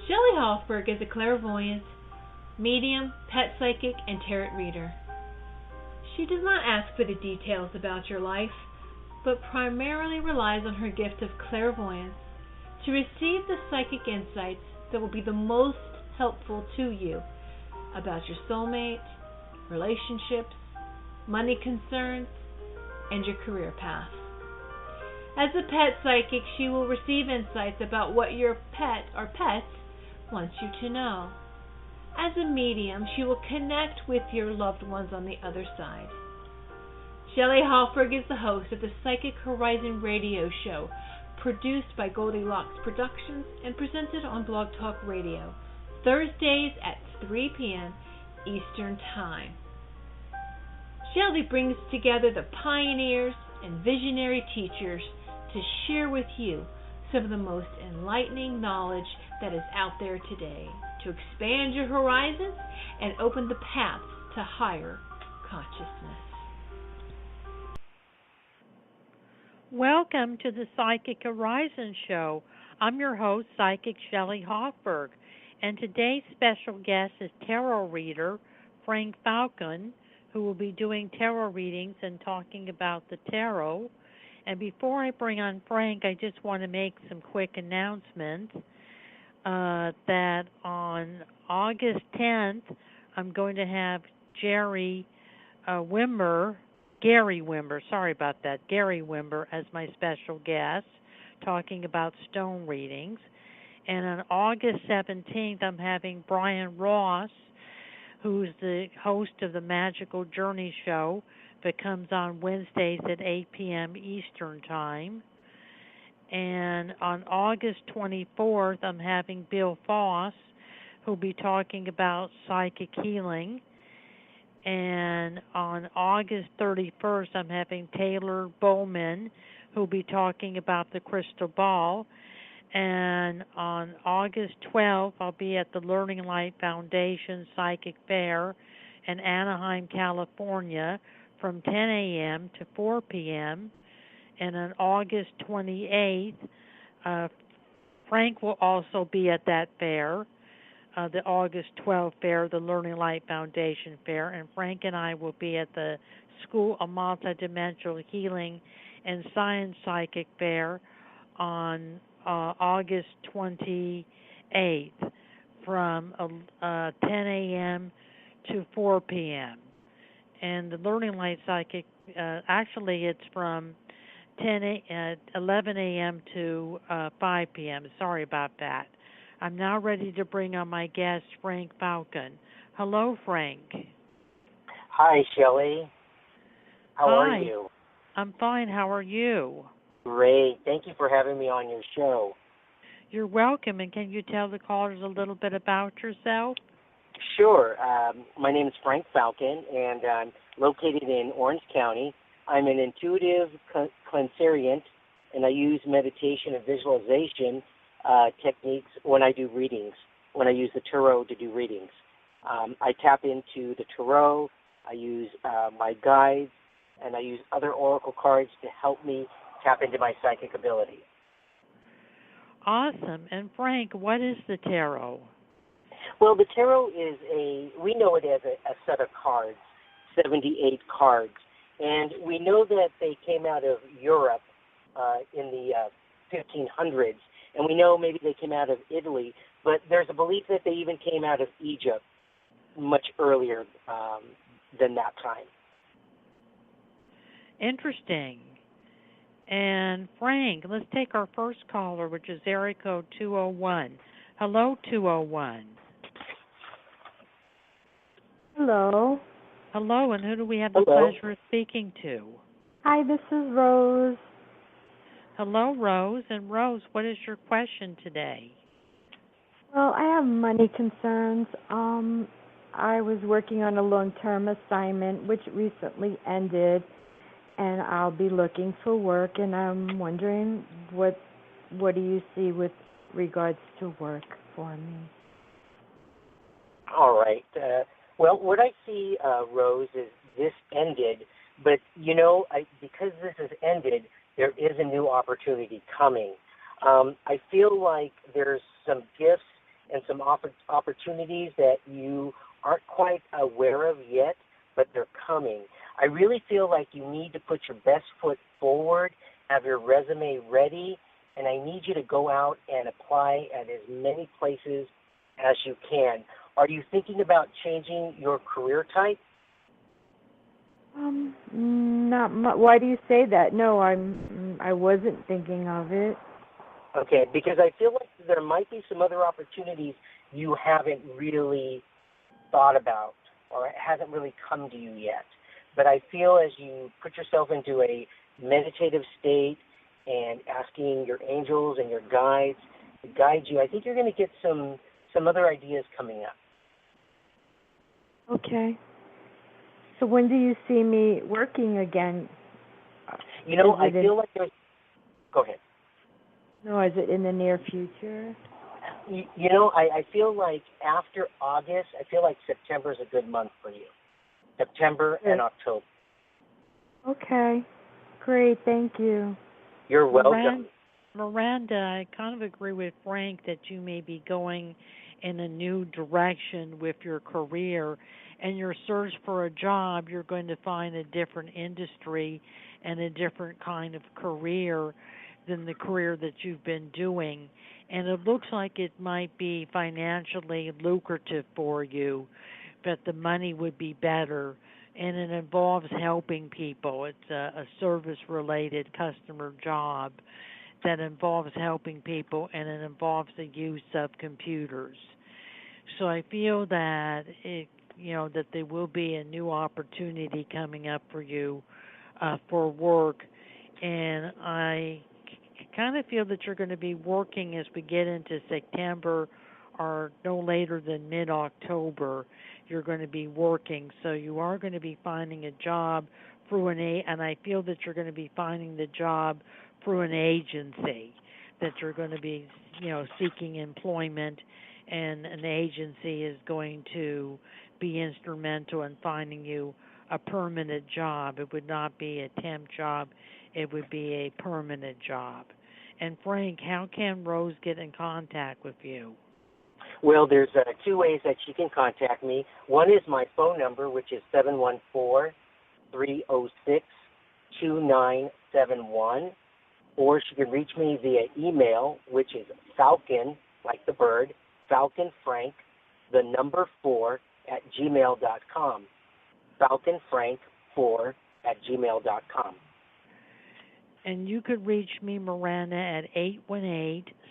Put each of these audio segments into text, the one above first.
Shelley Hofberg is a clairvoyant, medium, pet psychic, and tarot reader. She does not ask for the details about your life, but primarily relies on her gift of clairvoyance to receive the psychic insights that will be the most helpful to you about your soulmate, relationships, money concerns, and your career path. As a pet psychic, she will receive insights about what your pet or pets wants you to know. As a medium, she will connect with your loved ones on the other side. Shelley Hofberg is the host of the Psychic Horizon radio show, produced by Goldilocks Productions and presented on Blog Talk Radio, Thursdays at 3 p.m. Eastern Time. Shelley brings together the pioneers and visionary teachers to share with you some of the most enlightening knowledge that is out there today to expand your horizons and open the paths to higher consciousness. Welcome to the Psychic Horizon Show. I'm your host, Psychic Shelley Hofberg, and today's special guest is tarot reader Frank Falcon, who will be doing tarot readings and talking about the tarot. And before I bring on Frank, I just want to make some quick announcements that on August 10th, I'm going to have Gary Wimber, as my special guest, talking about stone readings. And on August 17th, I'm having Brian Ross, who's the host of the Magical Journey Show that comes on Wednesdays at 8 p.m. Eastern Time. And on August 24th, I'm having Bill Foss, who'll be talking about psychic healing. And on August 31st, I'm having Taylor Bowman, who'll be talking about the crystal ball. And on August 12th, I'll be at the Learning Light Foundation Psychic Fair in Anaheim, California, from 10 a.m. to 4 p.m. And on August 28th, Frank will also be at that fair, the August 12th fair, the Learning Light Foundation Fair. And Frank and I will be at the School of Multidimensional Healing and Science Psychic Fair on August 28th from 10 a.m. to 4 p.m. And the Learning Light Psychic, actually it's from 11 a.m. to 5 p.m. Sorry about that. I'm now ready to bring on my guest, Frank Falcon. Hello, Frank. Hi, Shelley. How are you? I'm fine. How are you? Great. Thank you for having me on your show. You're welcome. And can you tell the callers a little bit about yourself? Sure. My name is Frank Falcon, and I'm located in Orange County. I'm an intuitive clairsentient, and I use meditation and visualization techniques when I do readings, when I use the tarot to do readings. I tap into the tarot, I use my guides, and I use other oracle cards to help me tap into my psychic ability. Awesome. And Frank, what is the tarot? Well, the tarot is we know it as a set of cards, 78 cards. And we know that they came out of Europe in the 1500s. And we know maybe they came out of Italy. But there's a belief that they even came out of Egypt much earlier than that time. Interesting. And Frank, let's take our first caller, which is area code 201. Hello, 201. Hello. Hello, and who do we have the pleasure of speaking to? Hi, this is Rose. Hello, Rose. And Rose, what is your question today? Well, I have money concerns. I was working on a long-term assignment, which recently ended, and I'll be looking for work, and I'm wondering what do you see with regards to work for me? All right. Well, what I see, Rose, is this ended, but, because this has ended, there is a new opportunity coming. I feel like there's some gifts and some opportunities that you aren't quite aware of yet, but they're coming. I really feel like you need to put your best foot forward, have your resume ready, and I need you to go out and apply at as many places as you can. Are you thinking about changing your career type? Not much. Why do you say that? No, I wasn't thinking of it. Okay, because I feel like there might be some other opportunities you haven't really thought about or it hasn't really come to you yet. But I feel as you put yourself into a meditative state and asking your angels and your guides to guide you, I think you're going to get some other ideas coming up. Okay. So when do you see me working again? You know, I feel like there's... Go ahead. No, is it in the near future? You know, I feel like after August, I feel like September is a good month for you. September and October. Okay. Great. Thank you. You're welcome. Miranda, I kind of agree with Frank that you may be going in a new direction with your career and your search for a job. You're going to find a different industry and a different kind of career than the career that you've been doing. And it looks like it might be financially lucrative for you, but the money would be better. And it involves helping people. It's a service-related customer job that involves helping people, and it involves the use of computers. So I feel that that there will be a new opportunity coming up for you for work, and I kind of feel that you're going to be working as we get into September or no later than mid-October. You're going to be working, so you are going to be finding a job through and I feel that you're going to be finding the job through an agency, that you're going to be, seeking employment, and an agency is going to be instrumental in finding you a permanent job. It would not be a temp job. It would be a permanent job. And Frank, how can Rose get in contact with you? Well, there's two ways that she can contact me. One is my phone number, which is 714-306-2971. Or she can reach me via email, which is Falcon, like the bird, FalconFrank, 4 at gmail.com. FalconFrank4 at gmail.com. And you could reach me, Miranda, at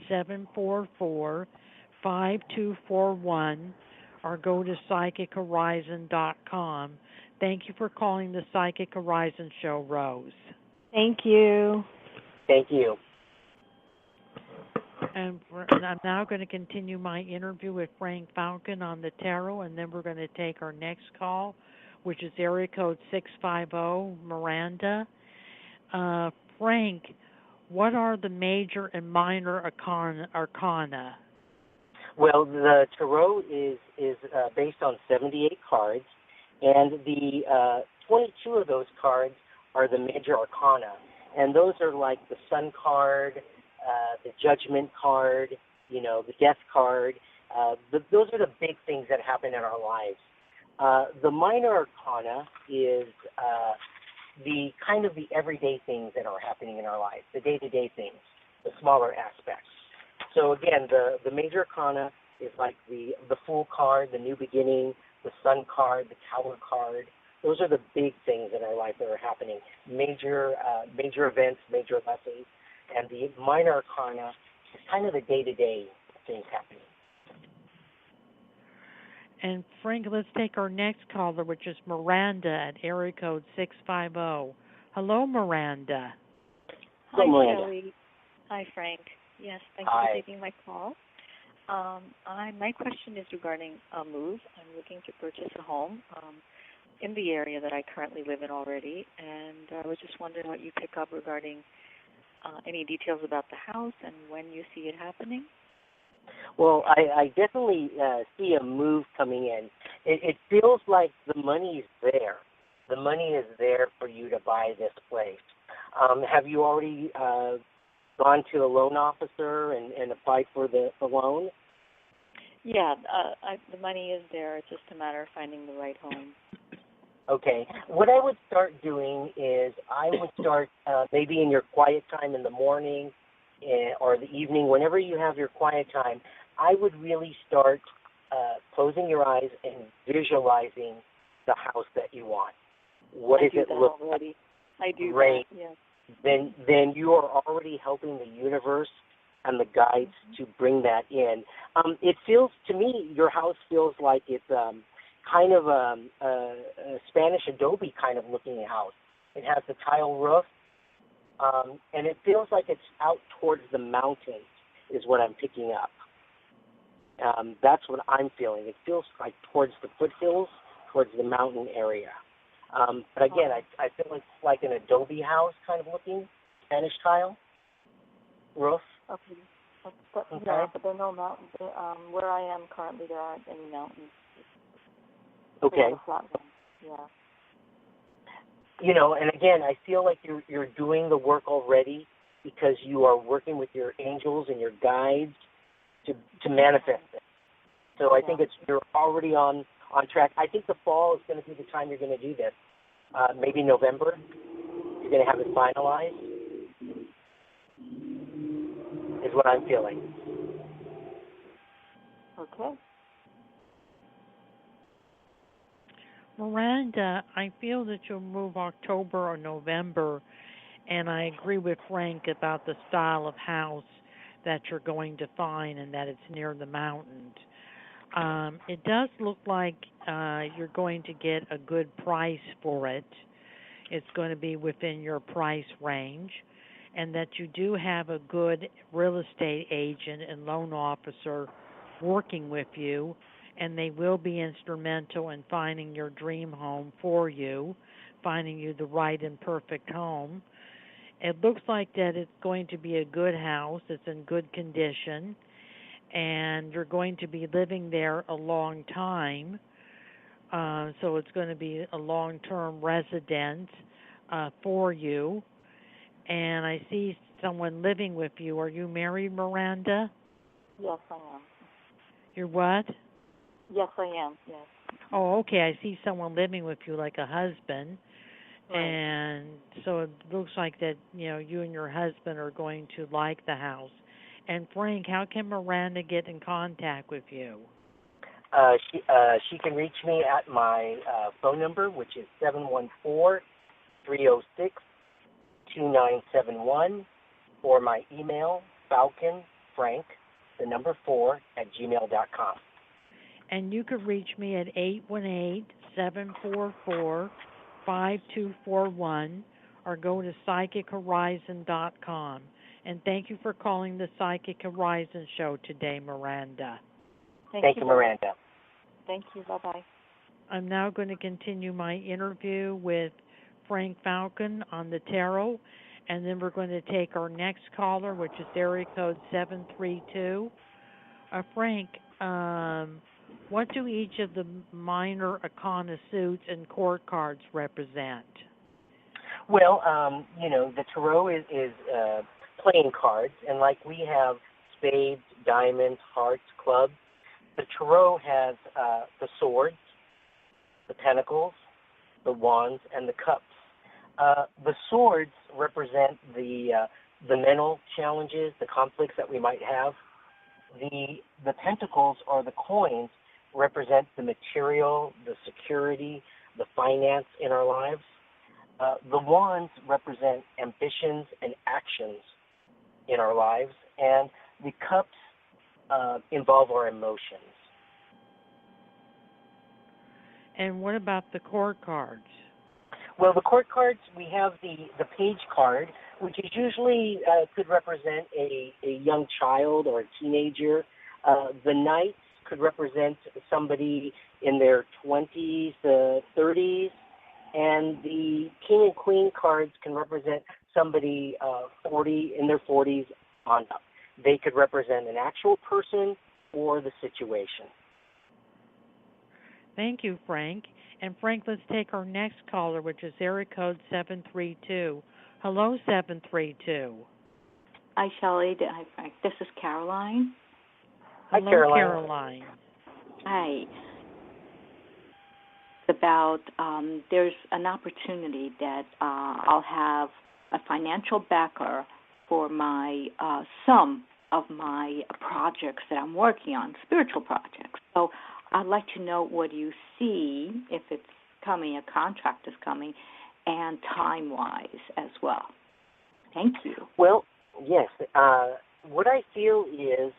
818-744-5241 or go to PsychicHorizon.com. Thank you for calling the Psychic Horizon Show, Rose. Thank you. Thank you. And I'm now going to continue my interview with Frank Falcon on the tarot, and then we're going to take our next call, which is area code 650, Miranda. Frank, what are the major and minor arcana? Well, the tarot is based on 78 cards, and the 22 of those cards are the major arcana. And those are like the Sun card, the Judgment card, the Death card. Those are the big things that happen in our lives. The minor arcana is the kind of the everyday things that are happening in our lives, the day-to-day things, the smaller aspects. So again, the major arcana is like the Fool card, the New Beginning, the Sun card, the Tower card. Those are the big things in our life that are happening, major events, major lessons. And the minor arcana is kind of the day-to-day things happening. And Frank, let's take our next caller, which is Miranda at area code 650. Hello, Miranda. Hi, Miranda. Shelley. Hi, Frank. Yes, thanks for taking my call. My question is regarding a move. I'm looking to purchase a home in the area that I currently live in already, and I was just wondering what you pick up regarding any details about the house and when you see it happening. Well, I definitely see a move coming in. It feels like the money is there. The money is there for you to buy this place. Have you already gone to a loan officer and applied for the loan? Yeah, the money is there. It's just a matter of finding the right home. Okay. What I would start doing is I would start maybe in your quiet time in the morning or the evening, whenever you have your quiet time, I would really start closing your eyes and visualizing the house that you want. What does it look like? I do Great. that, yes. Then you are already helping the universe and the guides to bring that in. It feels, to me, your house feels like it's kind of a Spanish adobe kind of looking house. It has the tile roof, and it feels like it's out towards the mountains is what I'm picking up. That's what I'm feeling. It feels like towards the foothills, towards the mountain area. But again, I feel it's like an adobe house kind of looking, Spanish tile roof. Okay. But there are no mountains. Where I am currently, there aren't any mountains. Okay. Flat land. Yeah. You know, and again, I feel like you're doing the work already because you are working with your angels and your guides to manifest it. So I think you're already on track. I think the fall is going to be the time you're going to do this. Maybe November, you're going to have it finalized, is what I'm feeling. Okay. Miranda, I feel that you'll move October or November, and I agree with Frank about the style of house that you're going to find and that it's near the mountains. It does look like you're going to get a good price for it. It's going to be within your price range, and that you do have a good real estate agent and loan officer working with you, and they will be instrumental in finding your dream home for you, finding you the right and perfect home. It looks like that it's going to be a good house. It's in good condition, and you're going to be living there a long time. So it's going to be a long-term residence for you. And I see someone living with you. Are you married, Miranda? Yes, I am. You're what? Yes, I am, yes. Oh, okay. I see someone living with you like a husband. Right. And so it looks like that, you and your husband are going to like the house. And Frank, how can Miranda get in contact with you? She can reach me at my phone number, which is 714-306-2971, or my email, falconfrank4@gmail.com. And you could reach me at 818-744-5241 or go to psychichorizon.com. And thank you for calling the Psychic Horizon Show today, Miranda. Thank you, Miranda. Thank you. Bye-bye. I'm now going to continue my interview with Frank Falcon on the tarot, and then we're going to take our next caller, which is area code 732. Frank, what do each of the minor arcana suits and court cards represent? Well, the tarot is playing cards, and like we have spades, diamonds, hearts, clubs, the tarot has the swords, the pentacles, the wands, and the cups. The swords represent the mental challenges, the conflicts that we might have. The pentacles, or the coins, represent the material, the security, the finance in our lives. The wands represent ambitions and actions in our lives, and the cups involve our emotions. And what about the court cards? Well, the court cards, we have the page card, which is usually could represent a young child or a teenager. The knights could represent somebody in their 20s to 30s, and the king and queen cards can represent somebody 40 in their 40s on up. They could represent an actual person or the situation. Thank you, Frank. And Frank, let's take our next caller, which is area code 732. Hello, 732. Hi, Shelley. Hi, Frank. This is Caroline. Hi, Hello, Caroline. Caroline. Hi. About there's an opportunity that I'll have a financial backer for my some of my projects that I'm working on, spiritual projects. So I'd like to know what you see, if it's coming, a contract is coming, and time-wise as well. Thank you. Well, yes. What I feel it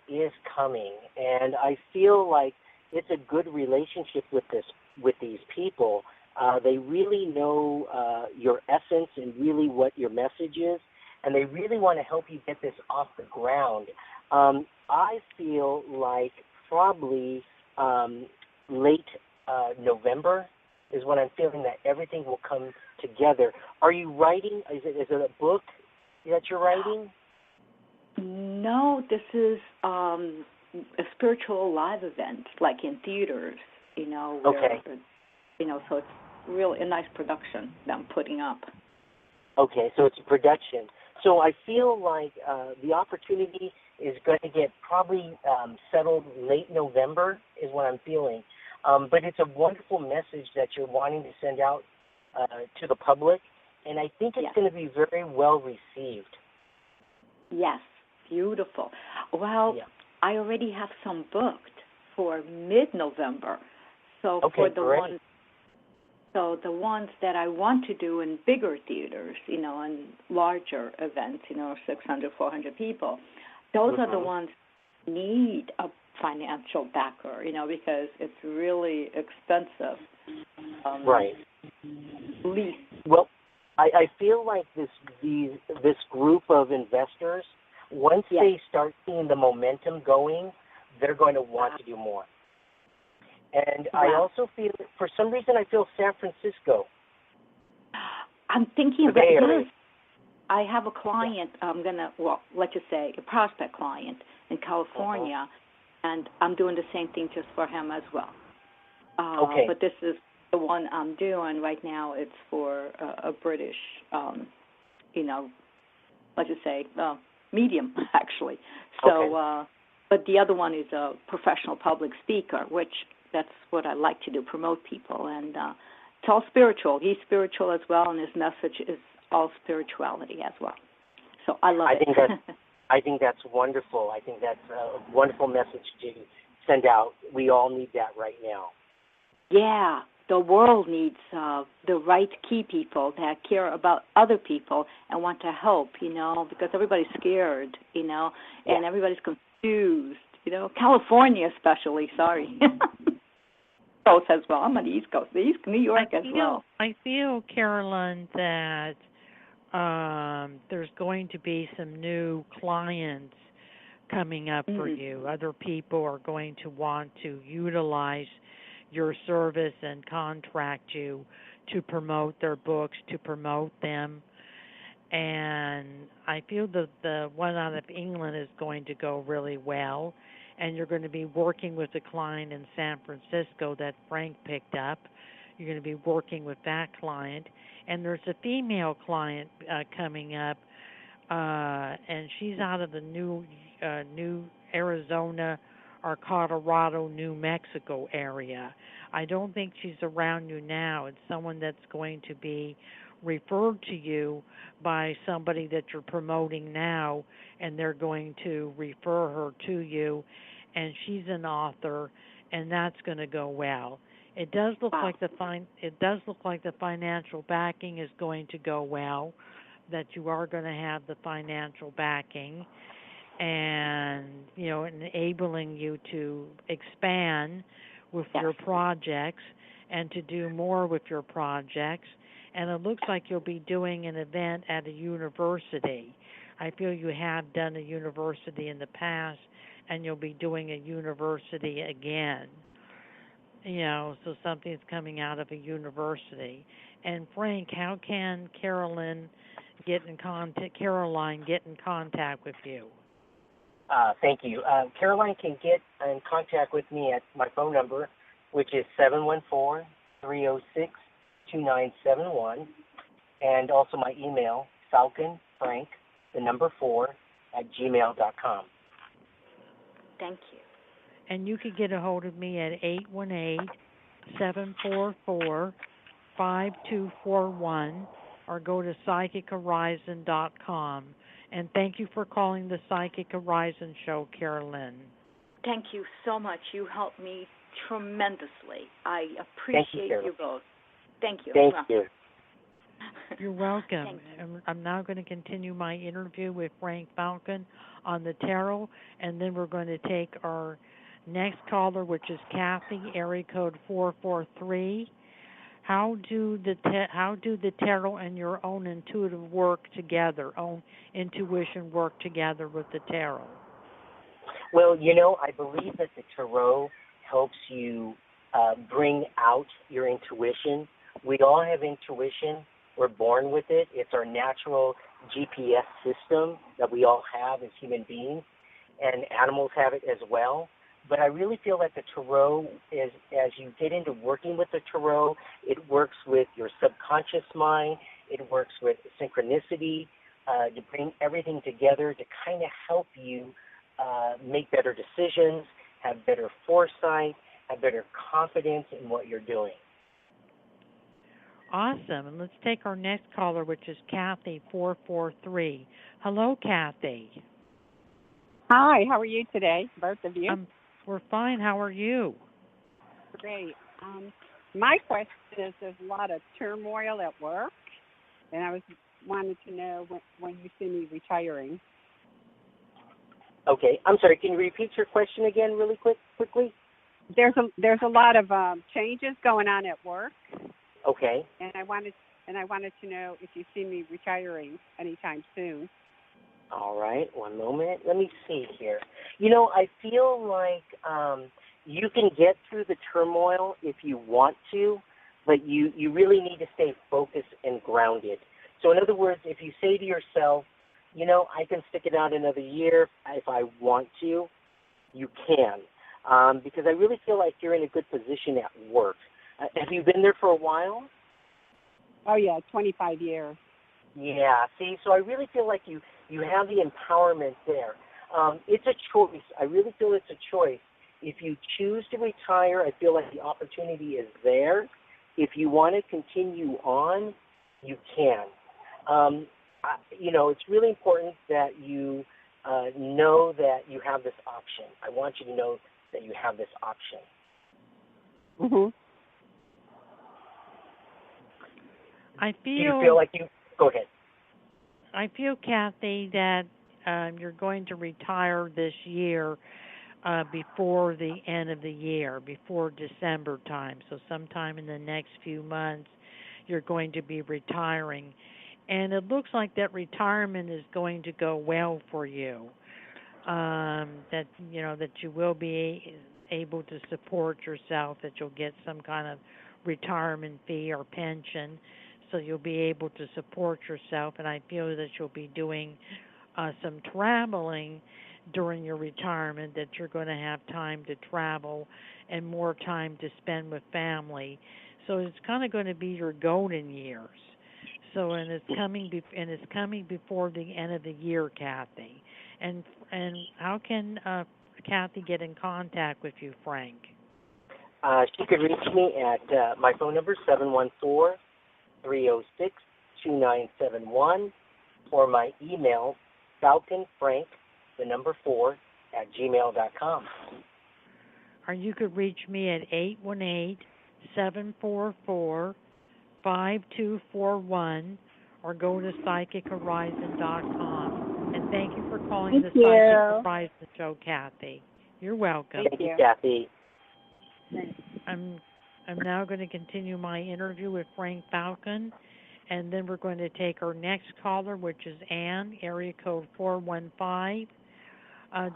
is coming, and I feel like it's a good relationship with these people. They really know your essence and really what your message is, and they really want to help you get this off the ground. I feel like probably late November is when I'm feeling that everything will come together. Are you writing? Is it a book that you're writing? No, this is a spiritual live event, like in theaters, where, so it's really a nice production that I'm putting up. Okay, so it's a production. So I feel like the opportunity is going to get probably settled late November is what I'm feeling. But it's a wonderful message that you're wanting to send out to the public, and I think it's going to be very well received. Yes, beautiful. Well, I already have some booked for mid-November. So for the ones, the ones that I want to do in bigger theaters, and larger events, 600, 400 people, those are the ones that need a financial backer, because it's really expensive. Right. Lease. Well, I feel like this group of investors, once they start seeing the momentum going, they're going to want to do more. And I also feel, for some reason, I feel San Francisco. I'm thinking about yes. I have a client, let's just say a prospect client in California, and I'm doing the same thing just for him as well. But this is the one I'm doing right now. It's for a British, let's just say medium, actually. So, but the other one is a professional public speaker, which that's what I like to do, promote people. And it's all spiritual. He's spiritual as well, and his message is all spirituality as well. So I love it. I think that's wonderful. I think that's a wonderful message to send out. We all need that right now. Yeah, the world needs the right key people that care about other people and want to help, because everybody's scared, and everybody's confused, California especially, sorry. Coast as well. I'm on the East Coast, New York as well. I feel, Carolyn, that there's going to be some new clients coming up for you. Other people are going to want to utilize your service and contract you to promote their books, to promote them. And I feel that the one out of England is going to go really well. And you're going to be working with a client in San Francisco that Frank picked up. You're going to be working with that client. And there's a female client coming up, and she's out of the new Arizona or Colorado, New Mexico area. I don't think she's around you now. It's someone that's going to be referred to you by somebody that you're promoting now, and they're going to refer her to you, and she's an author, and that's going to go well. It does look like the financial backing is going to go well, that you are going to have the financial backing, and enabling you to expand with your projects and to do more with your projects. And it looks like you'll be doing an event at a university. I feel you have done a university in the past, and you'll be doing a university again. So something's coming out of a university. And Frank, how can Caroline get in contact with you? Thank you. Caroline can get in contact with me at my phone number, which is 714-306-2971, and also my email, falconfrank4@gmail.com. Thank you. And you could get a hold of me at 818-744-5241 or go to psychichorizon.com. And thank you for calling the Psychic Horizon Show, Carolyn. Thank you so much. You helped me tremendously. I appreciate you both. Thank you. Thank you. You're welcome. I'm now going to continue my interview with Frank Falcon on the tarot, and then we're going to take our next caller, which is Kathy, area code 443. How do the tarot and your own intuitive own intuition work together with the tarot? Well, I believe that the tarot helps you bring out your intuition. We all have intuition. We're born with it. It's our natural GPS system that we all have as human beings, and animals have it as well. But I really feel that the tarot is, as you get into working with the tarot, it works with your subconscious mind. It works with synchronicity to bring everything together to kind of help you make better decisions, have better foresight, have better confidence in what you're doing. Awesome. And let's take our next caller, which is Kathy, 443. Hello, Kathy. Hi, how are you today, both of you? We're fine. How are you? Great. My question is, there's a lot of turmoil at work, and I wanted to know when you see me retiring. Okay. I'm sorry. Can you repeat your question again really quickly? There's a lot of changes going on at work. Okay. And I wanted to know if you see me retiring anytime soon. All right. One moment. Let me see here. I feel like you can get through the turmoil if you want to, but you really need to stay focused and grounded. So in other words, if you say to yourself, I can stick it out another year if I want to, you can. Because I really feel like you're in a good position at work. Have you been there for a while? Oh, yeah, 25 years. Yeah, see, so I really feel like you have the empowerment there. It's a choice. I really feel it's a choice. If you choose to retire, I feel like the opportunity is there. If you want to continue on, you can. It's really important that you know that you have this option. I want you to know that you have this option. Mm-hmm. Do you feel like you... Go ahead. I feel, Kathy, that you're going to retire this year before the end of the year, before December time. So sometime in the next few months, you're going to be retiring. And it looks like that retirement is going to go well for you. That you will be able to support yourself, that you'll get some kind of retirement fee or pension, so you'll be able to support yourself. And I feel that you'll be doing some traveling during your retirement, that you're going to have time to travel and more time to spend with family. So it's kind of going to be your golden years. So it's coming before the end of the year, Kathy. And how can Kathy get in contact with you, Frank? She could reach me at my phone number, 714-306-2971, or my email, falconfrank4@gmail.com. Or you could reach me at 818-744-5241, or go to psychichorizon.com. And thank you for calling the Psychic Horizon Show, Kathy. You're welcome. Thank you, Kathy. I'm now going to continue my interview with Frank Falcon, and then we're going to take our next caller, which is Ann, area code 415.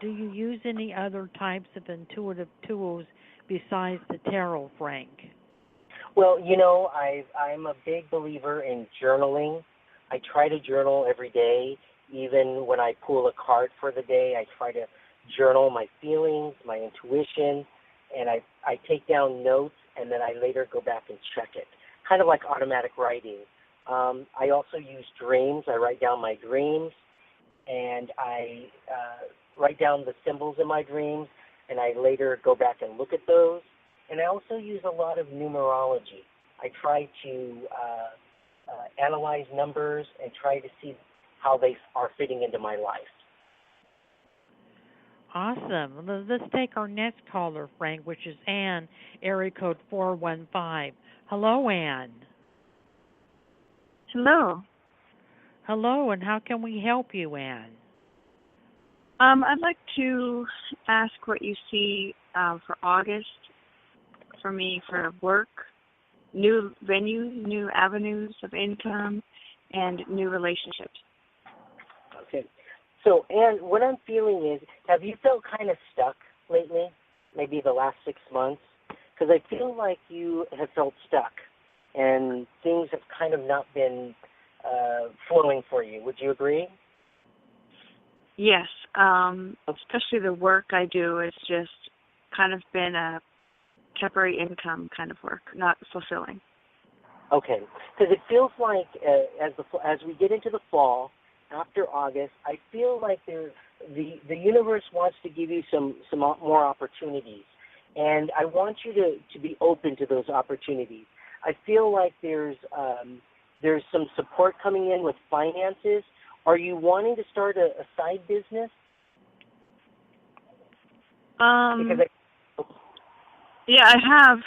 Do you use any other types of intuitive tools besides the tarot, Frank? Well, I'm a big believer in journaling. I try to journal every day. Even when I pull a card for the day, I try to journal my feelings, my intuition, and I take down notes, and then I later go back and check it, kind of like automatic writing. I also use dreams. I write down my dreams, and I write down the symbols in my dreams, and I later go back and look at those. And I also use a lot of numerology. I try to analyze numbers and try to see how they are fitting into my life. Awesome. Let's take our next caller, Frank, which is Ann, area code 415. Hello, Ann. Hello. Hello, and how can we help you, Ann? I'd like to ask what you see for August for me for work, new venues, new avenues of income, and new relationships. Okay. So, Ann, what I'm feeling is, have you felt kind of stuck lately, maybe the last 6 months? Because I feel like you have felt stuck, and things have kind of not been flowing for you. Would you agree? Yes, especially the work I do is just kind of been a temporary income kind of work, not fulfilling. Okay, because it feels like as we get into the fall, after August, I feel like the universe wants to give you some more opportunities, and I want you to be open to those opportunities. I feel like there's some support coming in with finances. Are you wanting to start a side business? Yeah, I have.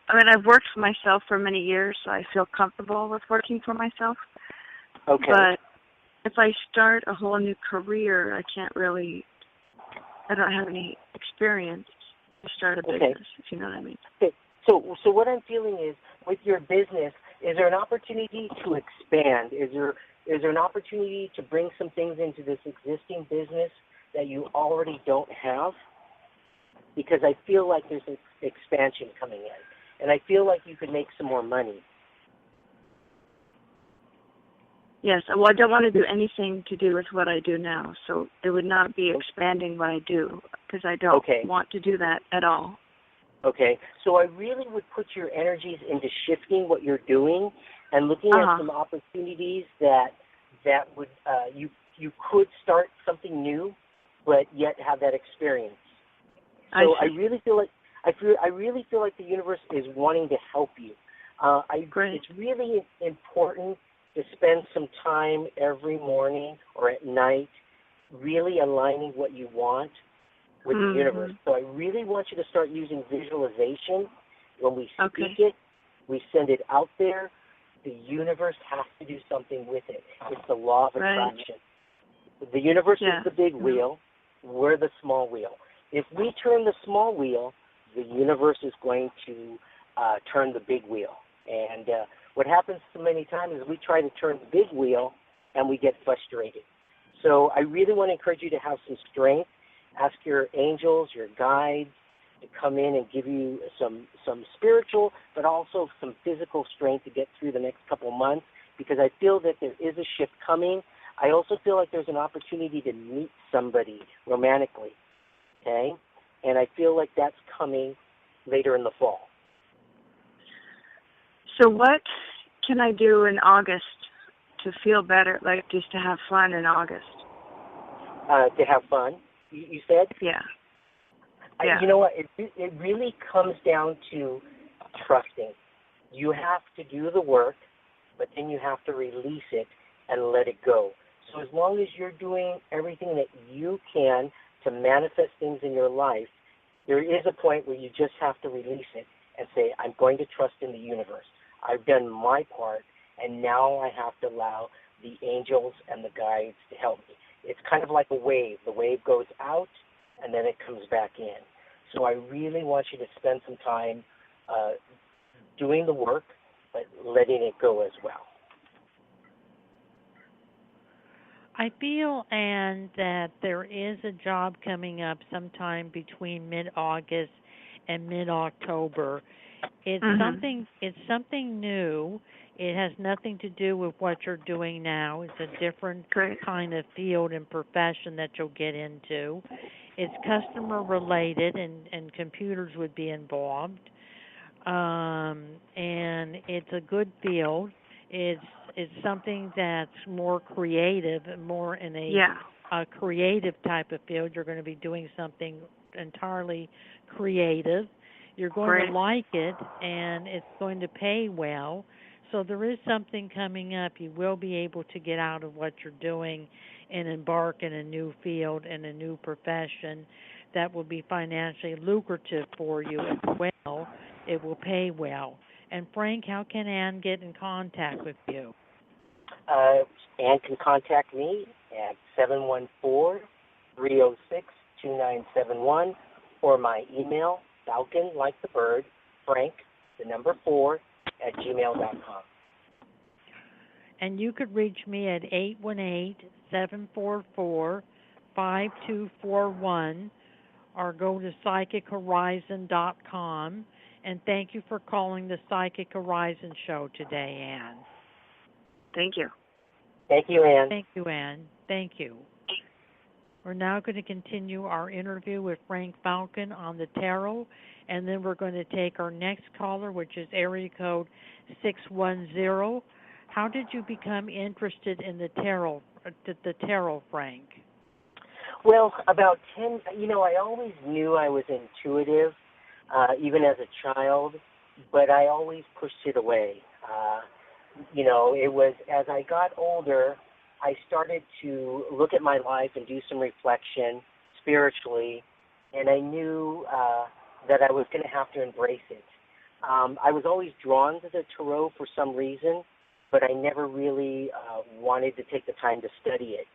I mean, I've worked for myself for many years, so I feel comfortable with working for myself. Okay. But if I start a whole new career, I don't have any experience to start a business, if you know what I mean. Okay. So what I'm feeling is, with your business, is there an opportunity to expand? Is there an opportunity to bring some things into this existing business that you already don't have? Because I feel like there's an expansion coming in, and I feel like you could make some more money. Yes, well, I don't want to do anything to do with what I do now, so it would not be expanding what I do, because I don't want to do that at all. Okay, so I really would put your energies into shifting what you're doing and looking at some opportunities that would you could start something new, but yet have that experience. So I really feel like the universe is wanting to help you. It's really important to spend some time every morning or at night really aligning what you want with the universe. So I really want you to start using visualization. When we speak it, we send it out there. The universe has to do something with it. It's the law of attraction. The universe is the big wheel. We're the small wheel. If we turn the small wheel, the universe is going to turn the big wheel. And what happens so many times is we try to turn the big wheel and we get frustrated. So I really want to encourage you to have some strength. Ask your angels, your guides, to come in and give you some spiritual, but also some physical strength to get through the next couple of months, because I feel that there is a shift coming. I also feel like there's an opportunity to meet somebody romantically, okay? And I feel like that's coming later in the fall. So what can I do in August to feel better, like just to have fun in August? To have fun, you said? Yeah. You know what? It really comes down to trusting. You have to do the work, but then you have to release it and let it go. So as long as you're doing everything that you can to manifest things in your life, there is a point where you just have to release it and say, I'm going to trust in the universe. I've done my part, and now I have to allow the angels and the guides to help me. It's kind of like a wave. The wave goes out, and then it comes back in. So I really want you to spend some time doing the work, but letting it go as well. I feel, Anne, that there is a job coming up sometime between mid-August and mid-October. It's something new. It has nothing to do with what you're doing now. It's a different kind of field and profession that you'll get into. It's customer related, and computers would be involved. And it's a good field. It's something that's more creative, more in a a creative type of field. You're going to be doing something entirely creative. You're going to like it, and it's going to pay well. So there is something coming up. You will be able to get out of what you're doing and embark in a new field and a new profession that will be financially lucrative for you as well. It will pay well. And Frank, how can Ann get in contact with you? Ann can contact me at 714-306-2971 or my email, Falcon, like the bird, Frank, the number 4, at gmail.com. And you could reach me at 818-744-5241 or go to psychichorizon.com. And thank you for calling the Psychic Horizon Show today, Ann. Thank you. Thank you, Ann. Thank you, Ann. Thank you. We're now going to continue our interview with Frank Falcon on the tarot, and then we're going to take our next caller, which is area code 610. How did you become interested in the tarot, Frank? Well, about 10, I always knew I was intuitive, even as a child, but I always pushed it away. It was as I got older, I started to look at my life and do some reflection spiritually, and I knew that I was going to have to embrace it. I was always drawn to the tarot for some reason, but I never really wanted to take the time to study it.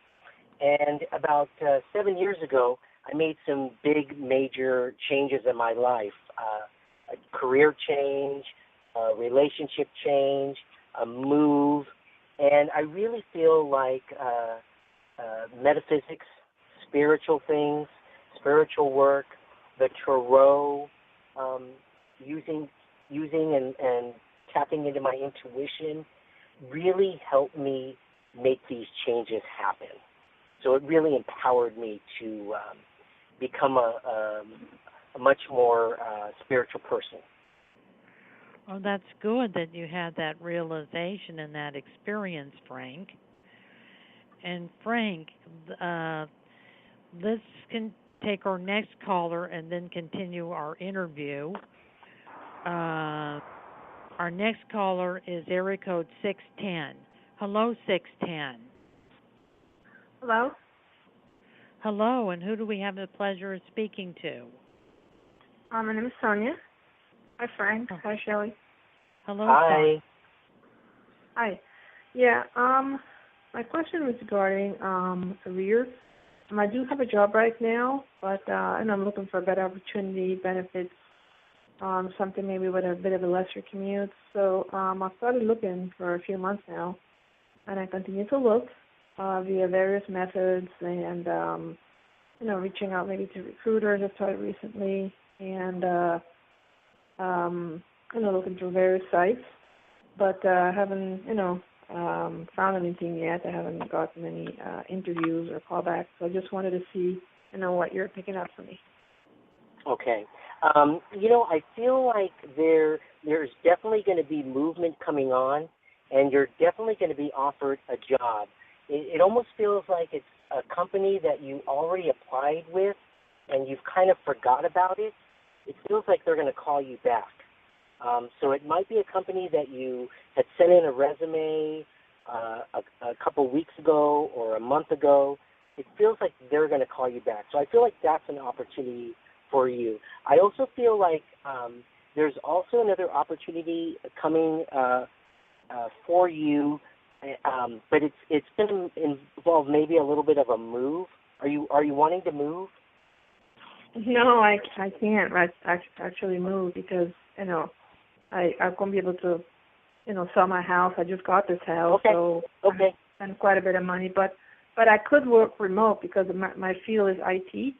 And about 7 years ago, I made some big, major changes in my life, a career change, a relationship change, a move, and I really feel like metaphysics, spiritual things, spiritual work, the tarot, using and tapping into my intuition really helped me make these changes happen. So it really empowered me to become a much more spiritual person. Well, that's good that you had that realization and that experience, Frank. And Frank, let's take our next caller and then continue our interview. Our next caller is area code 610. Hello, 610. Hello? Hello, and who do we have the pleasure of speaking to? My name is Sonia. Hi, Frank. Hi, Shelley. Hello. Hi. Hi. Yeah, my question was regarding career. I do have a job right now, but and I'm looking for a better opportunity, benefits, something maybe with a bit of a lesser commute. So I've started looking for a few months now, and I continue to look via various methods and, reaching out maybe to recruiters. I've started recently and, looking through various sites, but I haven't, found anything yet. I haven't gotten any interviews or callbacks. So I just wanted to see, what you're picking up for me. Okay. I feel like there's definitely going to be movement coming on, and you're definitely going to be offered a job. It almost feels like it's a company that you already applied with, and you've kind of forgot about it. It feels like they're going to call you back. So it might be a company that you had sent in a resume a couple weeks ago or a month ago. It feels like they're going to call you back. So I feel like that's an opportunity for you. I also feel like there's also another opportunity coming for you, but it's going to involve maybe a little bit of a move. Are you wanting to move? No, I can't actually move because I won't be able to sell my house. I just got this house, so I spent quite a bit of money. But I could work remote because my field is IT,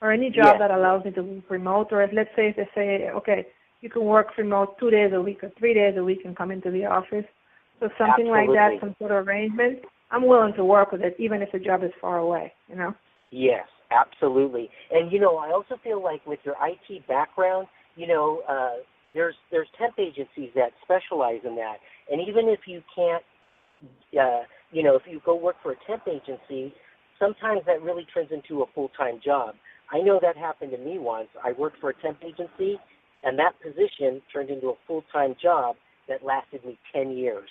or any job that allows me to work remote. Or let's say if they say, okay, you can work remote 2 days a week or 3 days a week and come into the office. So something like that, some sort of arrangement, I'm willing to work with it, even if the job is far away, Yes, absolutely. And, I also feel like with your IT background, there's temp agencies that specialize in that. And even if you can't, if you go work for a temp agency, sometimes that really turns into a full-time job. I know that happened to me once. I worked for a temp agency, and that position turned into a full-time job that lasted me 10 years.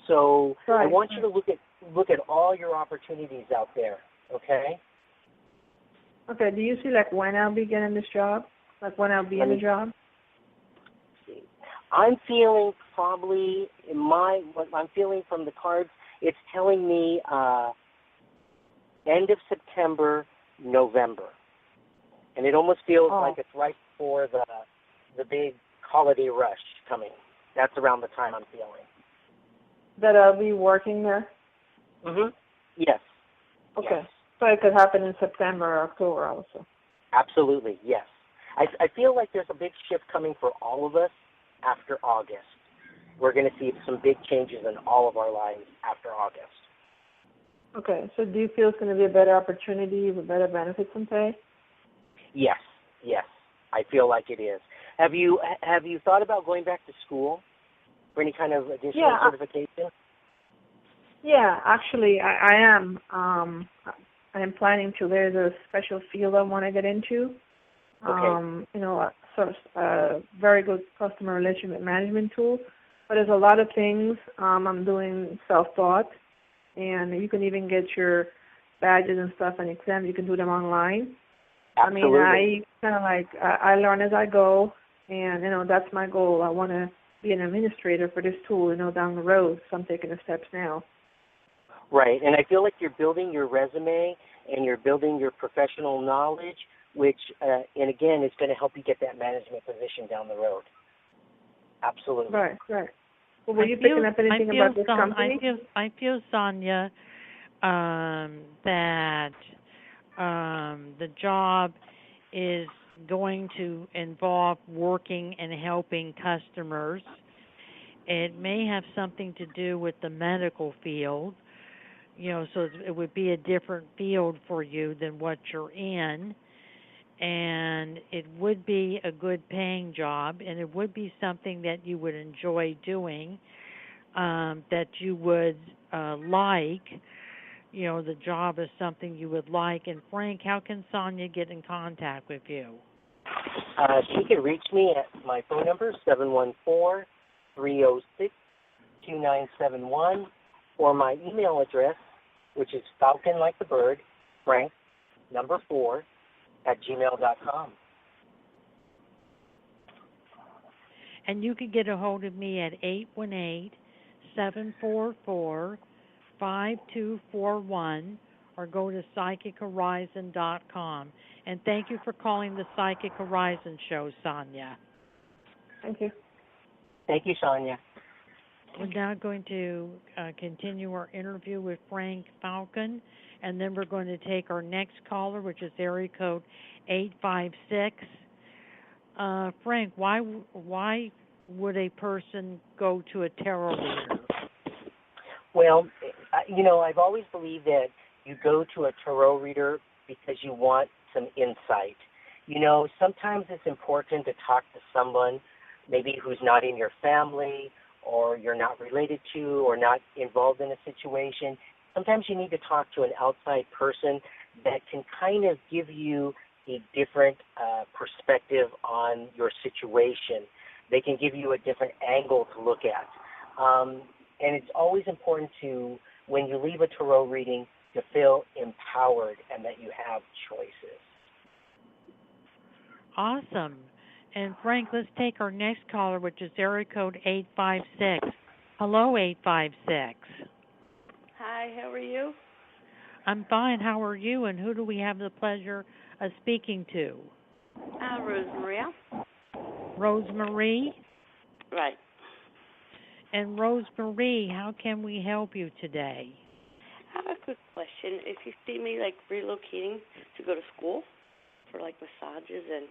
So I want you to look at all your opportunities out there, okay? Okay, do you see, like, when I'll be getting this job? Like, when I'll be in the job? I'm feeling probably, what I'm feeling from the cards, it's telling me end of September, November. And it almost feels like it's right before the big holiday rush coming. That's around the time I'm feeling. That I'll be working there? Mm-hmm. Yes. Okay. Yes. So it could happen in September or October also. Absolutely, yes. I feel like there's a big shift coming for all of us after August. We're going to see some big changes in all of our lives after August. Okay. So do you feel it's going to be a better opportunity with better benefits and pay? Yes. I feel like it is. Have you thought about going back to school for any kind of additional certification? Yeah, actually, I am. I am planning to. There's a special field I want to get into. Okay. A very good customer relationship management tool. But there's a lot of things. I'm doing self-taught, and you can even get your badges and stuff and exams. You can do them online. Absolutely. I mean, I kind of I learn as I go, and, that's my goal. I want to be an administrator for this tool, down the road. So I'm taking the steps now. Right, and I feel like you're building your resume and you're building your professional knowledge, which, and again, is going to help you get that management position down the road. Absolutely. Right. Well, were you picking up anything about this company? I feel, Sonia, that the job is going to involve working and helping customers. It may have something to do with the medical field, so it would be a different field for you than what you're in. And it would be a good paying job, and it would be something that you would enjoy doing, that you would like. The job is something you would like. And Frank, how can Sonia get in contact with you? She can reach me at my phone number, 714-306-2971, or my email address, which is Falcon like the bird, Frank, 4, @gmail.com. And you can get a hold of me at 818-744-5241 or go to psychichorizon.com. And thank you for calling the Psychic Horizon Show, Sonia. Thank you. Thank you, Sonia. We're now going to continue our interview with Frank Falcon, and then we're going to take our next caller, which is area code 856. Frank, why would a person go to a tarot reader? Well, I've always believed that you go to a tarot reader because you want some insight. Sometimes it's important to talk to someone maybe who's not in your family or you're not related to or not involved in a situation. Sometimes you need to talk to an outside person that can kind of give you a different perspective on your situation. They can give you a different angle to look at. And it's always important to, when you leave a tarot reading, to feel empowered and that you have choices. Awesome. And Frank, let's take our next caller, which is area code 856. Hello, 856. Hi, how are you? I'm fine. How are you? And who do we have the pleasure of speaking to? Rosemaria. Rosemarie? Right. And Rosemarie, how can we help you today? I have a quick question. If you see me relocating to go to school for massages and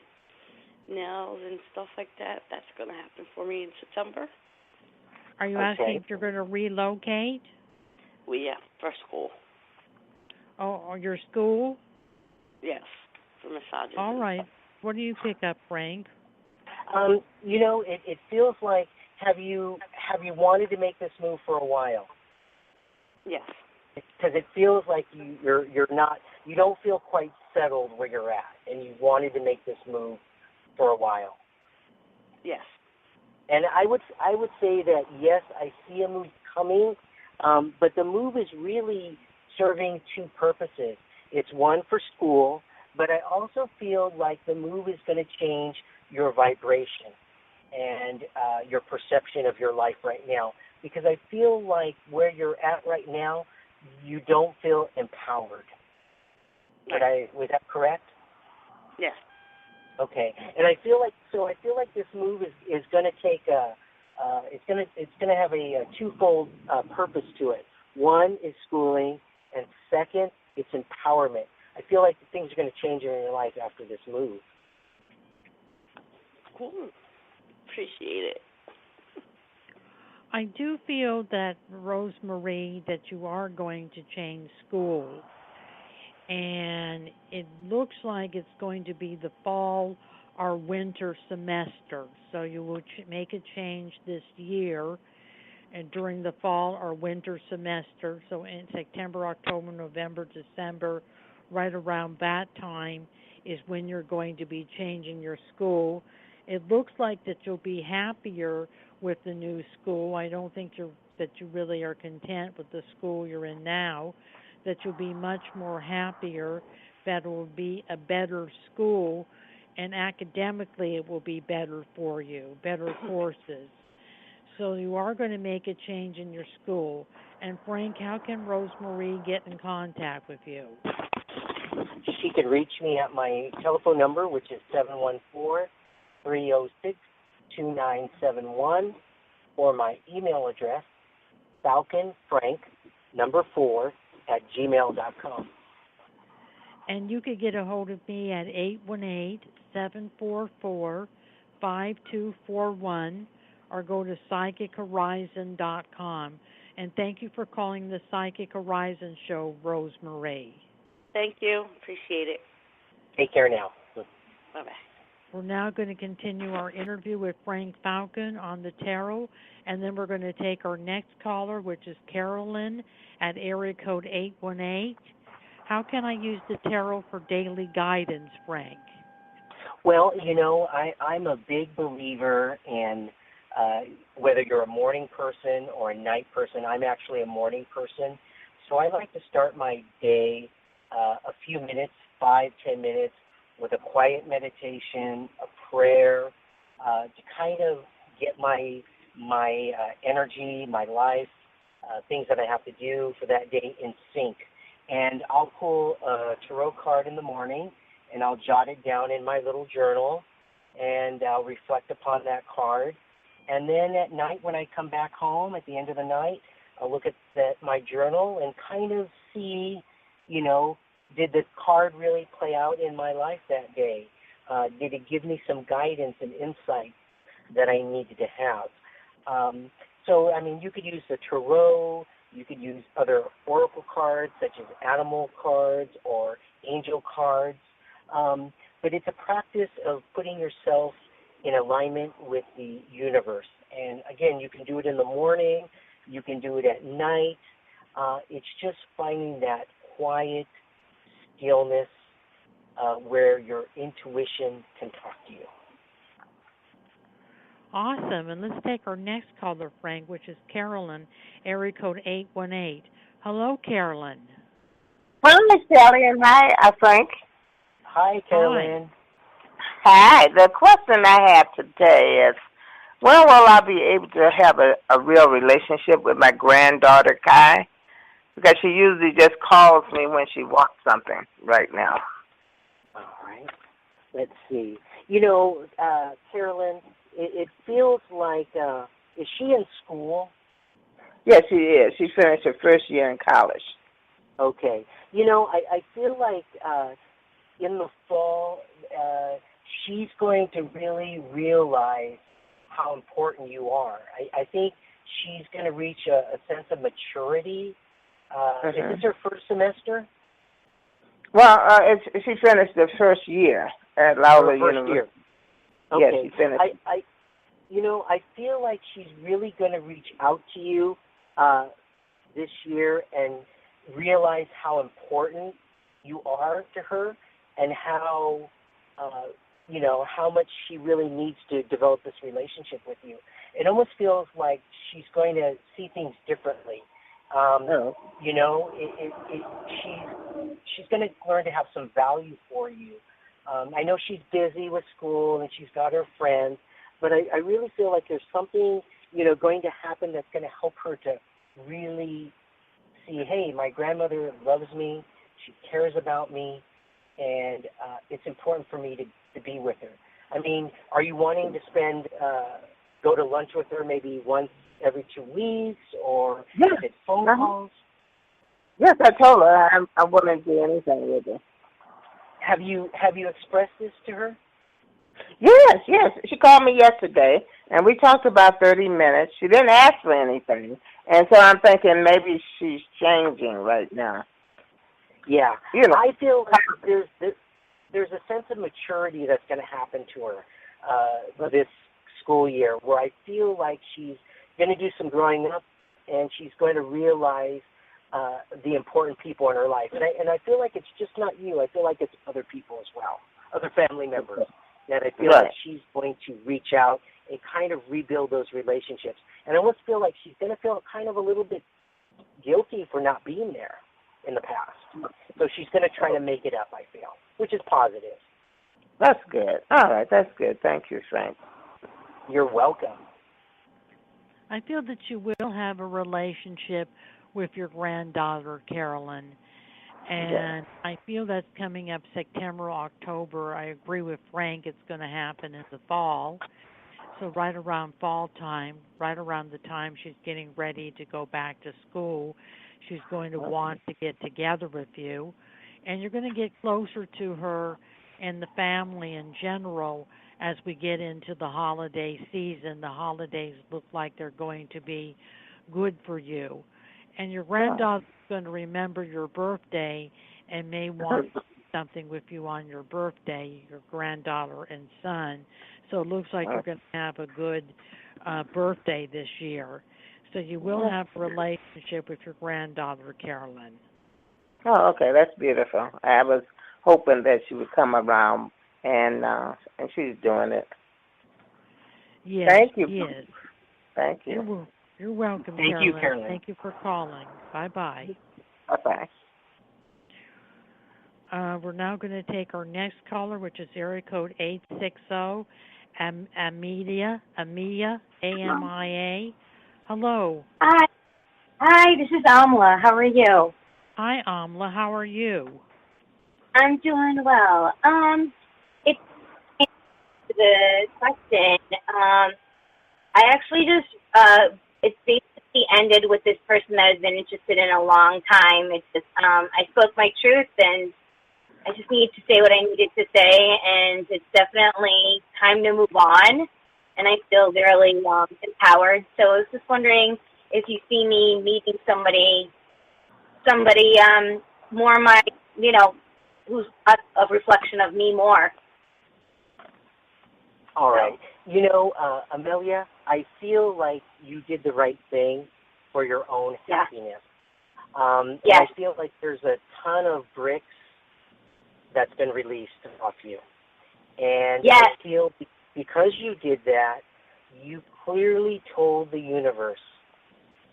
nails and stuff like that, that's going to happen for me in September. Are you asking if you're going to relocate? Well, yeah, for school. Oh, or your school? Yes, for massages. All right. What do you pick up, Frank? It feels like, have you wanted to make this move for a while? Yes. Because it feels like you don't feel quite settled where you're at, and you wanted to make this move for a while. Yes. And I would say that, yes, I see a move coming, but the move is really serving two purposes. It's one for school, but I also feel like the move is going to change your vibration and your perception of your life right now, because I feel like where you're at right now, you don't feel empowered. Was that correct? Yes. Okay, and I feel like this move is going to take it's going to have a twofold purpose to it. One is schooling, and second, it's empowerment. I feel like things are going to change in your life after this move. Cool. Appreciate it. I do feel that, Rosemarie, that you are going to change school. And it looks like it's going to be the fall or winter semester. So you will make a change this year and during the fall or winter semester. So in September, October, November, December, right around that time is when you're going to be changing your school. It looks like that you'll be happier with the new school. I don't think that you really are content with the school you're in now, that you'll be much more happier, that it will be a better school, and academically it will be better for you, better courses. So you are going to make a change in your school. And Frank, how can Rosemarie get in contact with you? She can reach me at my telephone number, which is 714-306-2971, or my email address, falconfrank4@gmail.com. And you could get a hold of me at 818-744-5241 or go to psychichorizon.com. And thank you for calling the Psychic Horizon Show, Rosemarie. Thank you. Appreciate it. Take care now. Bye-bye. We're now going to continue our interview with Frank Falcon on the tarot, and then we're going to take our next caller, which is Carolyn at area code 818. How can I use the tarot for daily guidance, Frank? Well, I'm a big believer in whether you're a morning person or a night person. I'm actually a morning person. So I like to start my day a few minutes, 5-10 minutes, with a quiet meditation, a prayer, to kind of get my energy, my life, things that I have to do for that day in sync. And I'll pull a tarot card in the morning, and I'll jot it down in my little journal, and I'll reflect upon that card. And then at night when I come back home at the end of the night, I'll look at my journal and kind of see, did the card really play out in my life that day? Did it give me some guidance and insight that I needed to have? So, you could use the tarot. You could use other oracle cards, such as animal cards or angel cards. But it's a practice of putting yourself in alignment with the universe. And, again, you can do it in the morning. You can do it at night. It's just finding that quiet stillness where your intuition can talk to you. Awesome. And let's take our next caller, Frank, which is Carolyn, area code 818. Hello, Carolyn. Hello, Miss Shelley, and hi, Frank. Hi, Carolyn. Hi. The question I have today is, when will I be able to have a real relationship with my granddaughter, Kai? Because she usually just calls me when she wants something right now. All right. Let's see. Carolyn, it feels like, is she in school? Yes, she is. She finished her first year in college. Okay. I feel like in the fall, she's going to really realize how important you are. I think she's going to reach a sense of maturity. Is this her first semester? Well, she finished the first year at Loyola University. Okay. Yes, she finished. I feel like she's really going to reach out to you this year, and realize how important you are to her and how, how much she really needs to develop this relationship with you. It almost feels like she's going to see things differently. She's going to learn to have some value for you. I know she's busy with school and she's got her friends, but I really feel like there's something, going to happen that's going to help her to really see, hey, my grandmother loves me, she cares about me, and it's important for me to be with her. I mean, are you wanting to go to lunch with her maybe once every 2 weeks, or is it phone calls? Yes, I told her I wouldn't do anything with her. Have you expressed this to her? Yes. She called me yesterday, and we talked about 30 minutes. She didn't ask for anything, and so I'm thinking maybe she's changing right now. Yeah, I feel like there's a sense of maturity that's going to happen to her this school year, where I feel like she's going to do some growing up, and she's going to realize the important people in her life. And I feel like it's just not you. I feel like it's other people as well, other family members, that I feel like she's going to reach out and kind of rebuild those relationships. And I almost feel like she's going to feel kind of a little bit guilty for not being there in the past. So she's going to try to make it up, I feel, which is positive. That's good. All right, that's good. Thank you, Frank. You're welcome. I feel that you will have a relationship with your granddaughter, Carolyn. And I feel that's coming up September, October. I agree with Frank, it's going to happen in the fall. So right around fall time, right around the time she's getting ready to go back to school, she's going to want to get together with you. And you're going to get closer to her and the family in general as we get into the holiday season. The holidays look like they're going to be good for you. And your granddaughter's going to remember your birthday and may want to do something with you on your birthday, your granddaughter and son. So it looks like you're going to have a good birthday this year. So you will have a relationship with your granddaughter, Carolyn. Oh, okay, that's beautiful. I was hoping that she would come around, and she's doing it. Yes, thank you. Yes. Thank you. You're welcome, Thank Carolyn. you, Carolyn. Thank you for calling. Bye-bye. Bye-bye. We're now going to take our next caller, which is area code 860, Amelia, AMIA. Hello. Hi, this is Amla. How are you? Hi, Amla. How are you? I'm doing well. It's the question. I actually just it's basically ended with this person that I've been interested in a long time. It's just I spoke my truth, and I just need to say what I needed to say, and it's definitely time to move on. And I feel really empowered. So I was just wondering if you see me meeting somebody more my, who's a reflection of me more. All right. Amelia, I feel like you did the right thing for your own happiness. And I feel like there's a ton of bricks that's been released off you. And I feel because you did that, you clearly told the universe,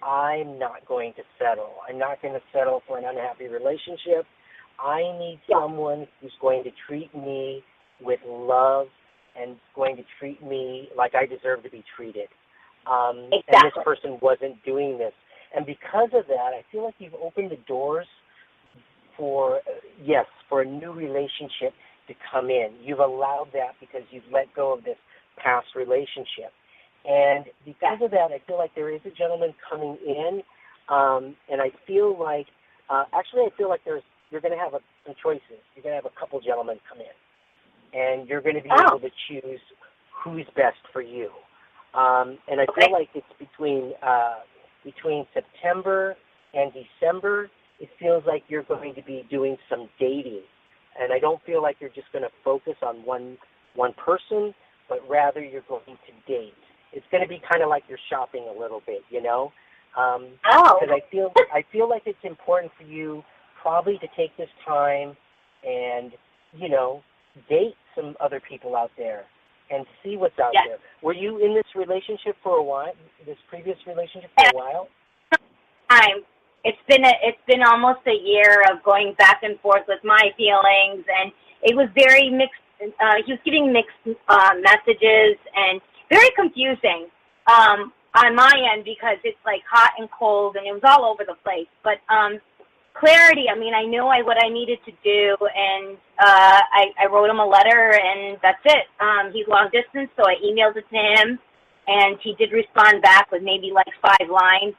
I'm not going to settle. I'm not going to settle for an unhappy relationship. I need someone who's going to treat me with love and going to treat me like I deserve to be treated. And this person wasn't doing this. And because of that, I feel like you've opened the doors for a new relationship to come in. You've allowed that because you've let go of this past relationship. And because of that, I feel like there is a gentleman coming in, and I feel like, you're going to have some choices. You're going to have a couple gentlemen come in, and you're going to be able to choose who's best for you. And I feel like it's between September and December, it feels like you're going to be doing some dating. And I don't feel like you're just going to focus on one person, but rather you're going to date. It's going to be kind of like you're shopping a little bit, Because I feel like it's important for you probably to take this time and, date some other people out there and see what's out there. Were you in this relationship for a while? This previous relationship for a while? It's been almost a year of going back and forth with my feelings, and it was very mixed. He was giving mixed messages and very confusing on my end because it's like hot and cold, and it was all over the place. But clarity, I mean, I knew what I needed to do, and I wrote him a letter, and that's it. He's long distance, so I emailed it to him, and he did respond back with maybe like 5 lines.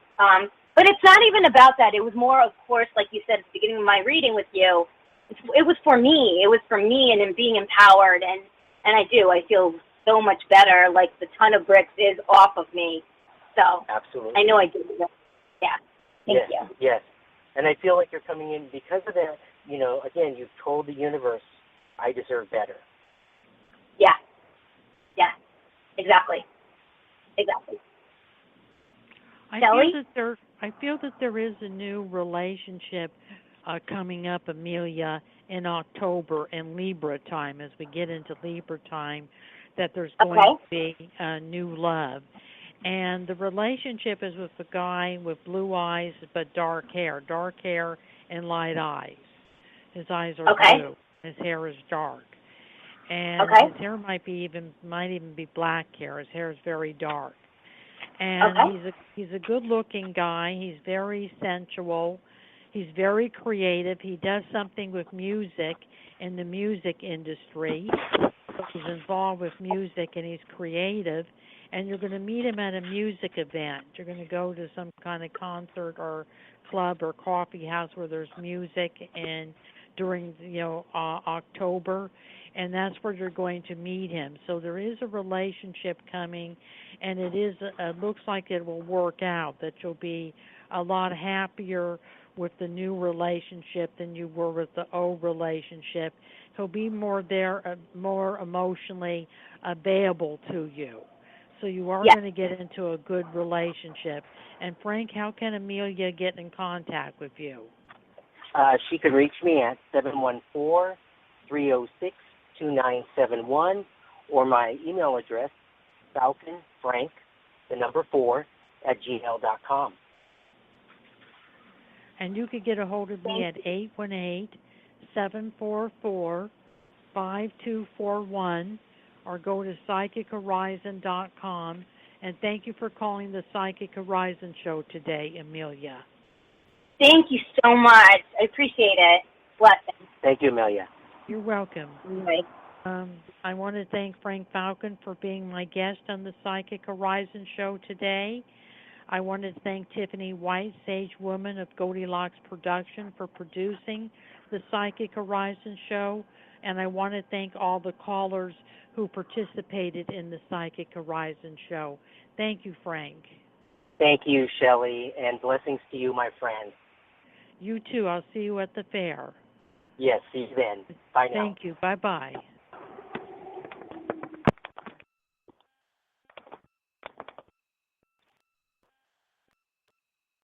But it's not even about that. It was more, of course, like you said at the beginning of my reading with you, it was for me. It was for me and in being empowered, and I feel so much better, like the ton of bricks is off of me. So absolutely. I know I did. Yeah. Thank you. Yes. And I feel like you're coming in because of that, again, you've told the universe, I deserve better. Yeah. Exactly. I feel that there is a new relationship coming up, Amelia, in October in Libra time. As we get into Libra time, that there's going to be a new love. And the relationship is with a guy with blue eyes but dark hair and light eyes. His eyes are blue. His hair is dark. And his hair might even be black hair. His hair is very dark. And he's a good-looking guy. He's very sensual. He's very creative. He does something with music in the music industry. He's involved with music, and he's creative. And you're going to meet him at a music event. You're going to go to some kind of concert or club or coffee house where there's music, and during October, and that's where you're going to meet him. So there is a relationship coming, and it looks like it will work out, that you'll be a lot happier with the new relationship than you were with the old relationship. He'll be more emotionally available to you. So you are going to get into a good relationship. And Frank, how can Amelia get in contact with you? She could reach me at 714-306-2971, or my email address, falconfrank4@gmail.com. And you could get a hold of me at 818-744-5241, or go to psychichorizon.com. And thank you for calling the Psychic Horizon Show today, Amelia. Thank you so much. I appreciate it. Blessings. Thank you, Amelia. You're welcome. Right. I want to thank Frank Falcon for being my guest on the Psychic Horizon Show today. I want to thank Tiffany White, Sage Woman of Goldilocks Production, for producing the Psychic Horizon Show. And I want to thank all the callers who participated in the Psychic Horizon Show. Thank you, Frank. Thank you, Shelley, and blessings to you, my friend. You too. I'll see you at the fair. Yes, see you then. Bye now. Thank you. Bye-bye.